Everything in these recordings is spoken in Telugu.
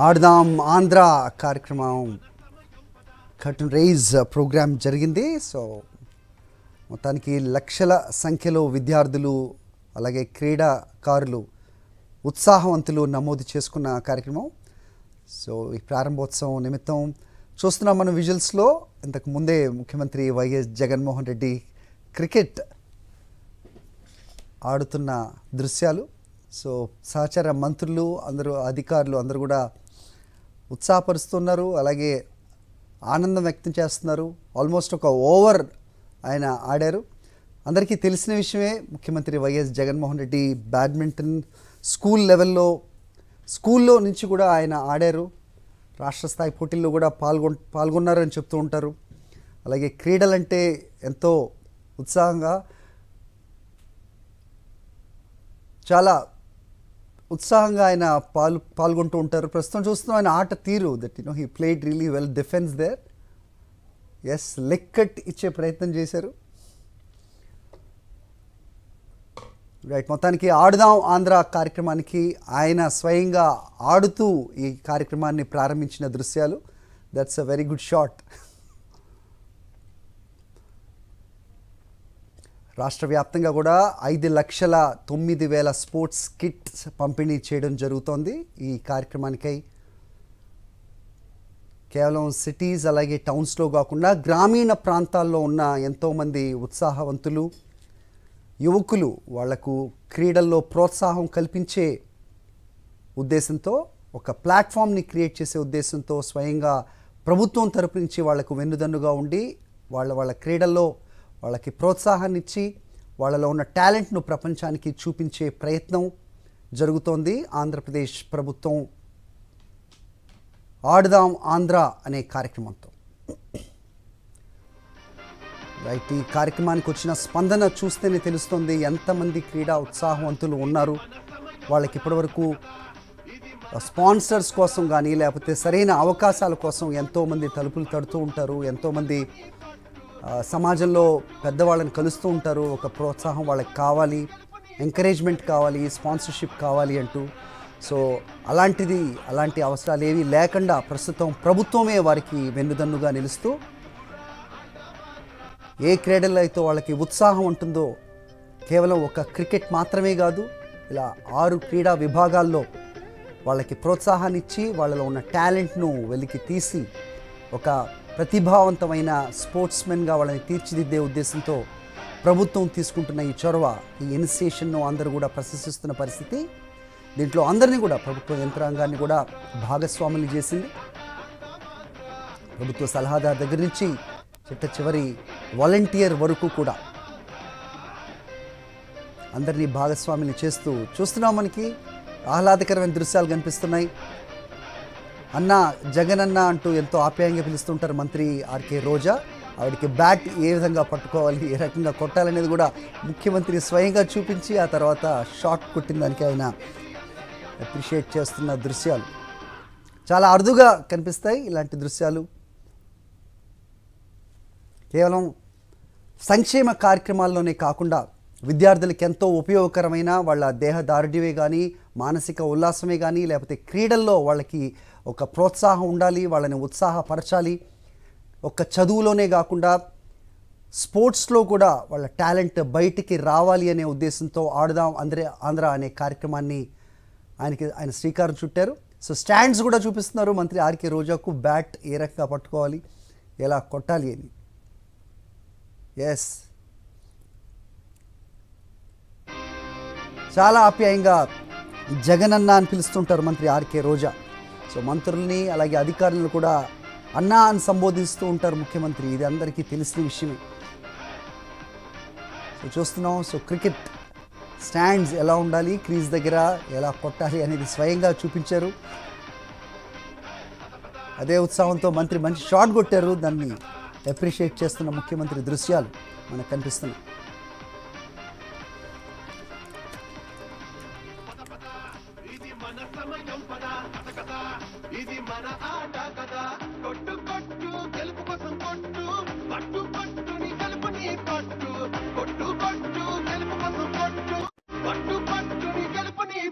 ఆడదాం ఆంధ్ర కార్యక్రమం కర్టన్ రైజ్ ప్రోగ్రామ్ జరిగింది. సో మొత్తానికి లక్షల సంఖ్యలో విద్యార్థులు అలాగే క్రీడాకారులు ఉత్సాహవంతులు నమోదు చేసుకున్న కార్యక్రమం. సో ఈ ప్రారంభోత్సవం నిమిత్తం చూస్తున్నాం మనం విజువల్స్లో. ఇంతకు ముందే ముఖ్యమంత్రి వైఎస్ జగన్మోహన్ రెడ్డి క్రికెట్ ఆడుతున్న దృశ్యాలు. సో సహచర మంత్రులు అందరూ అధికారులు అందరూ కూడా ఉత్సాహపరుస్తున్నారు, అలాగే ఆనందం వ్యక్తం చేస్తున్నారు. ఆల్మోస్ట్ ఒక ఓవర్ ఆయన ఆడారు. అందరికీ తెలిసిన విషయమే, ముఖ్యమంత్రి YS Jaganmohan Reddy badminton school లెవెల్లో స్కూల్లో నుంచి కూడా ఆయన ఆడారు. రాష్ట్ర స్థాయి పోటీల్లో కూడా పాల్గొన్నారు అని చెప్తూ ఉంటారు. అలాగే క్రీడలంటే ఎంతో ఉత్సాహంగా చాలా ఉత్సాహంగా ఆయన పాల్గొంటూ ఉంటారు. ప్రస్తుతం చూస్తున్నాం ఆయన ఆట తీరు, that he played really well defence there. Yes, leg cut ఇచ్చే ప్రయత్నం చేశారు. రైట్, మొత్తానికి ఆడుదాం ఆంధ్ర కార్యక్రమానికి ఆయన స్వయంగా ఆడుతూ ఈ కార్యక్రమాన్ని ప్రారంభించిన దృశ్యాలు. That's a very good shot. రాష్ట్ర వ్యాప్తంగా కూడా 5,09,000 స్పోర్ట్స్ కిట్స్ పంపిణీ చేయడం జరుగుతోంది. ఈ కార్యక్రమానికై కేవలం సిటీస్ అలాగే టౌన్స్లో కాకుండా గ్రామీణ ప్రాంతాల్లో ఉన్న ఎంతోమంది ఉత్సాహవంతులు యువకులు వాళ్లకు క్రీడల్లో ప్రోత్సాహం కల్పించే ఉద్దేశంతో, ఒక ప్లాట్ఫామ్ని క్రియేట్ చేసే ఉద్దేశంతో స్వయంగా ప్రభుత్వం తరపు నుంచి వాళ్లకు వెన్నుదన్నుగా ఉండి వాళ్ళ క్రీడల్లో వాళ్ళకి ప్రోత్సాహాన్ని ఇచ్చి వాళ్ళలో ఉన్న టాలెంట్ను ప్రపంచానికి చూపించే ప్రయత్నం జరుగుతోంది ఆంధ్రప్రదేశ్ ప్రభుత్వం ఆడుదాం ఆంధ్ర అనే కార్యక్రమంతో. రైట్, ఈ కార్యక్రమానికి వచ్చిన స్పందన చూస్తేనే తెలుస్తుంది ఎంతమంది క్రీడా ఉత్సాహవంతులు ఉన్నారు. వాళ్ళకి ఇప్పటివరకు స్పాన్సర్స్ కోసం కానీ లేకపోతే సరైన అవకాశాల కోసం ఎంతోమంది తలుపులు తడుతూ ఉంటారు. ఎంతోమంది సమాజంలో పెద్దవాళ్ళని కలుస్తూ ఉంటారు. ఒక ప్రోత్సాహం వాళ్ళకి కావాలి, ఎంకరేజ్మెంట్ కావాలి, స్పాన్సర్షిప్ కావాలి అంటూ. సో అలాంటి అవసరాలు ఏవి లేకుండా ప్రస్తుతం ప్రభుత్వమే వారికి వెన్నుదన్నుగా నిలుస్తూ ఏ క్రీడల్లో అయితే వాళ్ళకి ఉత్సాహం ఉంటుందో, కేవలం ఒక క్రికెట్ మాత్రమే కాదు, ఇలా 6 క్రీడా విభాగాల్లో వాళ్ళకి ప్రోత్సాహాన్ని ఇచ్చి వాళ్ళలో ఉన్న టాలెంట్ను వెలికి తీసి ఒక ప్రతిభావంతమైన స్పోర్ట్స్మెన్గా వాళ్ళని తీర్చిదిద్దే ఉద్దేశంతో ప్రభుత్వం తీసుకుంటున్న ఈ చొరవ, ఈ ఇనిషియేషన్ను అందరూ కూడా ప్రశంసిస్తున్న పరిస్థితి. దీంట్లో అందరినీ కూడా ప్రభుత్వ యంత్రాంగాన్ని కూడా భాగస్వాములు చేసింది. ప్రభుత్వ సలహాదారు దగ్గర నుంచి చిట్ట చివరి వాలంటీర్ వరకు కూడా అందరినీ భాగస్వాములు చేస్తూ చూస్తున్నాం. మనకి ఆహ్లాదకరమైన దృశ్యాలు కనిపిస్తున్నాయి. అన్న జగన్ అన్న అంటూ ఎంతో ఆప్యాయంగా పిలుస్తుంటారు మంత్రి ఆర్కే రోజా. ఆవిడకి బ్యాట్ ఏ విధంగా పట్టుకోవాలి, ఏ రకంగా కొట్టాలనేది కూడా ముఖ్యమంత్రి స్వయంగా చూపించి ఆ తర్వాత షాట్ కొట్టిన దానికి ఆయన అప్రిషియేట్ చేస్తున్న దృశ్యాలు చాలా అరుదుగా కనిపిస్తాయి. ఇలాంటి దృశ్యాలు కేవలం సంక్షేమ కార్యక్రమాల్లోనే కాకుండా విద్యార్థులకు ఎంతో ఉపయోగకరమైన వాళ్ళ దేహదారుఢ్యమే కానీ, మానసిక ఉల్లాసమే కానీ, లేకపోతే క్రీడల్లో వాళ్ళకి ఒక ప్రోత్సాహం ఉండాలి, వాళ్ళని ఉత్సాహపరచాలి. ఒక చదువులోనే కాకుండా స్పోర్ట్స్లో కూడా వాళ్ళ టాలెంట్ బయటికి రావాలి అనే ఉద్దేశంతో ఆడుదాం ఆంధ్ర అనే కార్యక్రమాన్ని ఆయన శ్రీకారం చుట్టారు. సో స్టాండ్స్ కూడా చూపిస్తున్నారు మంత్రి ఆర్కే రోజాకు, బ్యాట్ ఏ రకంగా పట్టుకోవాలి, ఎలా కొట్టాలి అని. ఎస్, చాలా ఆప్యాయంగా జగనన్న అని పిలుస్తుంటారు మంత్రి ఆర్కే రోజా. సో మంత్రుల్ని అలాగే అధికారులను కూడా అన్నా అని సంబోధిస్తూ ఉంటారు ముఖ్యమంత్రి. ఇది అందరికీ తెలిసిన విషయమే. సో చూస్తున్నాం. సో క్రికెట్ స్టాండ్స్ ఎలా ఉండాలి, క్రీజ్ దగ్గర ఎలా కొట్టాలి అనేది స్వయంగా చూపించారు. అదే ఉత్సాహంతో మంత్రి మంచి షాట్ కొట్టారు. దాన్ని అప్రిషియేట్ చేస్తున్న ముఖ్యమంత్రి దృశ్యాలు మనకు కనిపిస్తున్నాయి.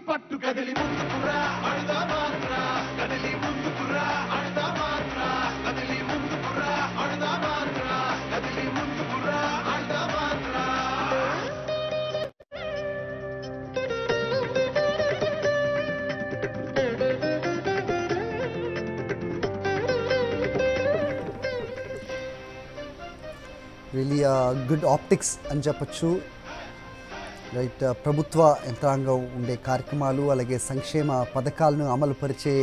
పట్టు కదిలి ముందుకురా, అడుగా మాత్ర కదిలి రియలీ గుడ్ ఆప్టిక్స్ అని చెప్పచ్చు. రైట్, ప్రభుత్వ యంత్రాంగం ఉండే కార్యక్రమాలు అలాగే సంక్షేమ పథకాలను అమలు పరిచే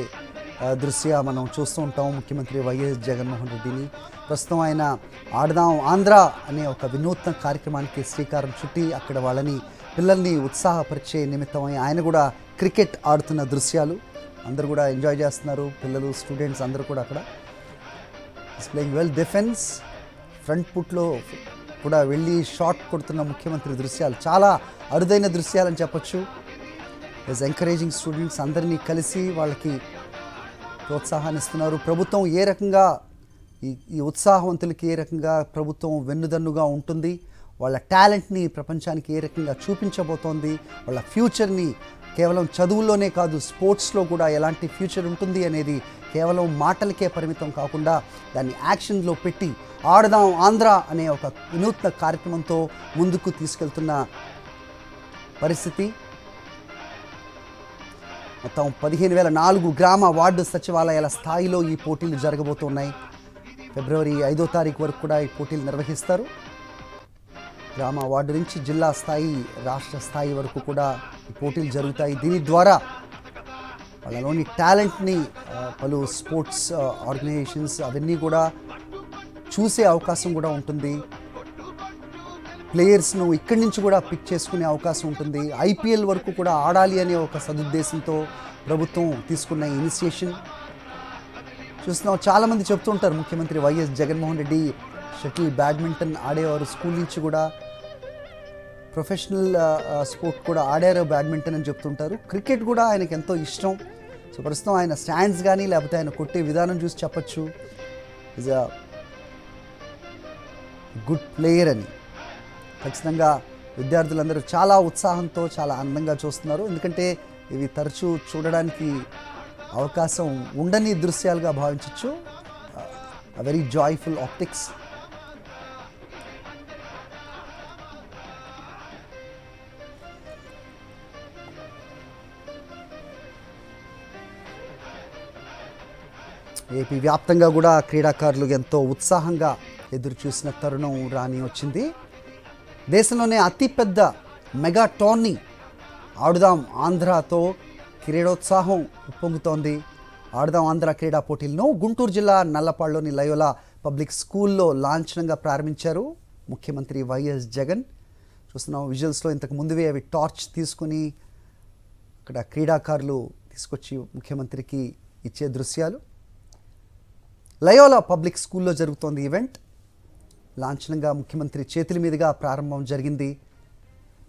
దృశ్య మనం చూస్తూ ఉంటాం ముఖ్యమంత్రి వైఎస్ జగన్మోహన్ రెడ్డిని. ప్రస్తుతం ఆయన ఆడదాం ఆంధ్ర అనే ఒక వినూత్న కార్యక్రమానికి శ్రీకారం చుట్టి అక్కడ వాళ్ళని పిల్లల్ని ఉత్సాహపరిచే నిమిత్తమై ఆయన కూడా క్రికెట్ ఆడుతున్న దృశ్యాలు అందరూ కూడా ఎంజాయ్ చేస్తున్నారు. పిల్లలు, స్టూడెంట్స్ అందరూ కూడా అక్కడ ప్లేయింగ్ వెల్. డిఫెన్స్ ఫ్రంట్ ఫుట్లో కూడా వెళ్ళి షాట్ కొడుతున్న ముఖ్యమంత్రి దృశ్యాలు చాలా అరుదైన దృశ్యాలని చెప్పచ్చు. ఈజ్ ఎంకరేజింగ్ స్టూడెంట్స్, అందరినీ కలిసి వాళ్ళకి ప్రోత్సాహాన్ని ఇస్తున్నారు. ప్రభుత్వం ఏ రకంగా ఈ ఉత్సాహవంతులకి ఏ రకంగా ప్రభుత్వం వెన్నుదన్నుగా ఉంటుంది, వాళ్ళ టాలెంట్ని ప్రపంచానికి ఏ రకంగా చూపించబోతోంది, వాళ్ళ ఫ్యూచర్ని కేవలం చదువుల్లోనే కాదు స్పోర్ట్స్లో కూడా ఎలాంటి ఫ్యూచర్ ఉంటుంది అనేది కేవలం మాటలకే పరిమితం కాకుండా దాన్ని యాక్షన్లో పెట్టి ఆడదాం ఆంధ్ర అనే ఒక వినూత్న కార్యక్రమంతో ముందుకు తీసుకెళ్తున్న పరిస్థితి. మొత్తం 15,004 గ్రామ వార్డు సచివాలయాల స్థాయిలో ఈ పోటీలు జరగబోతున్నాయి. ఫిబ్రవరి 5వ తారీఖు వరకు కూడా ఈ పోటీలు నిర్వహిస్తారు. గ్రామ వార్డు నుంచి జిల్లా స్థాయి, రాష్ట్ర స్థాయి వరకు కూడా ఈ పోటీలు జరుగుతాయి. దీని ద్వారా వాళ్ళలోని టాలెంట్ని పలు స్పోర్ట్స్ ఆర్గనైజేషన్స్ అవన్నీ కూడా చూసే అవకాశం కూడా ఉంటుంది. ప్లేయర్స్ను ఇక్కడి నుంచి కూడా పిక్ చేసుకునే అవకాశం ఉంటుంది. ఐపీఎల్ వరకు కూడా ఆడాలి అనే ఒక సదుద్దేశంతో ప్రభుత్వం తీసుకున్న ఇనిషియేషన్ చూస్తున్నాం. చాలామంది చెప్తుంటారు ముఖ్యమంత్రి YS Jaganmohan Reddy shuttle, badminton ఆడేవారు, స్కూల్ నుంచి కూడా ప్రొఫెషనల్ స్పోర్ట్ కూడా ఆడారు బ్యాడ్మింటన్ అని చెప్తుంటారు. క్రికెట్ కూడా ఆయనకు ఎంతో ఇష్టం. సో ప్రస్తుతం ఆయన స్టాండ్స్ కానీ లేకపోతే ఆయన కొట్టే విధానం చూసి చెప్పచ్చు ఈజ్ అ గుడ్ ప్లేయర్ అని. ఖచ్చితంగా విద్యార్థులందరూ చాలా ఉత్సాహంతో చాలా ఆనందంగా చూస్తున్నారు. ఎందుకంటే ఇవి తరచూ చూడడానికి అవకాశం ఉండని దృశ్యాలుగా భావించవచ్చు. Very joyful optics. ఏపీ వ్యాప్తంగా కూడా క్రీడాకారులు ఎంతో ఉత్సాహంగా ఎదురు చూసిన తరుణం రాని వచ్చింది. దేశంలోనే అతిపెద్ద మెగా టోర్నీ ఆడుదాం ఆంధ్రతో క్రీడోత్సాహం ఉప్పొంగుతోంది. ఆడుదాం ఆంధ్ర క్రీడా పోటీలను గుంటూరు జిల్లా నల్లపాడులోని లయోలా పబ్లిక్ స్కూల్లో లాంఛనంగా ప్రారంభించారు ముఖ్యమంత్రి వైఎస్ జగన్. చూస్తున్నాం విజువల్స్లో. ఇంతకు ముందువే అవి టార్చ్ తీసుకుని ఇక్కడ క్రీడాకారులు తీసుకొచ్చి ముఖ్యమంత్రికి ఇచ్చే దృశ్యాలు. లయోలా పబ్లిక్ స్కూల్లో జరుగుతోంది ఈవెంట్. లాంఛనంగా ముఖ్యమంత్రి చేతుల మీదుగా ప్రారంభం జరిగింది.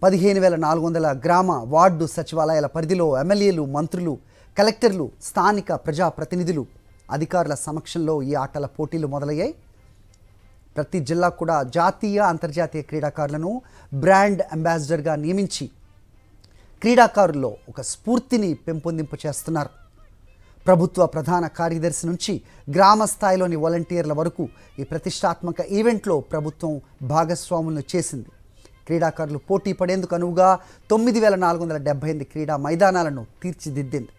15,400 గ్రామ వార్డు సచివాలయాల పరిధిలో ఎమ్మెల్యేలు, మంత్రులు, కలెక్టర్లు, స్థానిక ప్రజాప్రతినిధులు, అధికారుల సమక్షంలో ఈ ఆటల పోటీలు మొదలయ్యాయి. ప్రతి జిల్లా కూడా జాతీయ, అంతర్జాతీయ క్రీడాకారులను బ్రాండ్ అంబాసిడర్గా నియమించి క్రీడాకారుల్లో ఒక స్ఫూర్తిని పెంపొందింపు చేస్తున్నారు. ప్రభుత్వ ప్రధాన కార్యదర్శి నుంచి గ్రామ స్థాయిలోని వాలంటీర్ల వరకు ఈ ప్రతిష్టాత్మక ఈవెంట్లో ప్రభుత్వం భాగస్వాములను చేసింది. క్రీడాకారులు పోటీ పడేందుకు అనువుగా 9,478 క్రీడా మైదానాలను తీర్చిదిద్దింది.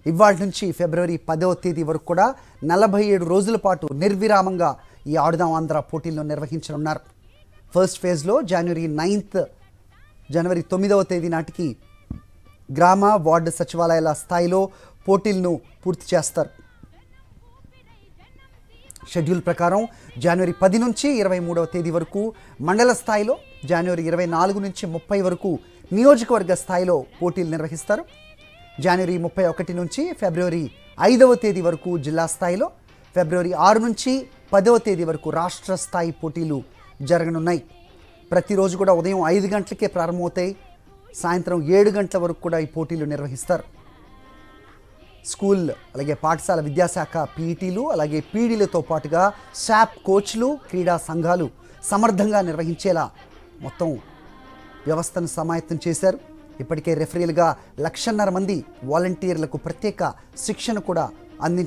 ఇవాళ నుంచి ఫిబ్రవరి 10వ తేదీ వరకు కూడా 47 రోజుల పాటు నిర్విరామంగా ఈ ఆడుదాం ఆంధ్ర పోటీలను నిర్వహించనున్నారు. ఫస్ట్ ఫేజ్లో జనవరి 9వ తేదీ నాటికి గ్రామ వార్డు సచివాలయాల స్థాయిలో పోటీలను పూర్తి చేస్తారు. షెడ్యూల్ ప్రకారం జనవరి 10 నుంచి 23వ తేదీ వరకు మండల స్థాయిలో, జనవరి 24 నుంచి 30 వరకు నియోజకవర్గ స్థాయిలో పోటీలు నిర్వహిస్తారు. జనవరి 31 నుంచి ఫిబ్రవరి 5వ తేదీ వరకు జిల్లా స్థాయిలో, ఫిబ్రవరి 6 నుంచి 10వ తేదీ వరకు రాష్ట్ర స్థాయి పోటీలు జరగనున్నాయి. ప్రతిరోజు కూడా ఉదయం 5 గంటలకే ప్రారంభమవుతాయి. సాయంత్రం 7 గంటల వరకు కూడా ఈ పోటీలు నిర్వహిస్తారు. స్కూల్ అలాగే పాఠశాల విద్యాశాఖ పీఈటీలు అలాగే పీడీలతో పాటుగా శాప్ కోచ్లు, క్రీడా సంఘాలు సమర్థంగా నిర్వహించేలా మొత్తం వ్యవస్థను సమాయత్తం చేశారు. ఇప్పటికే రెఫరీలుగా 1,50,000 మంది వాలంటీర్లకు ప్రత్యేక శిక్షణ కూడా అందించారు.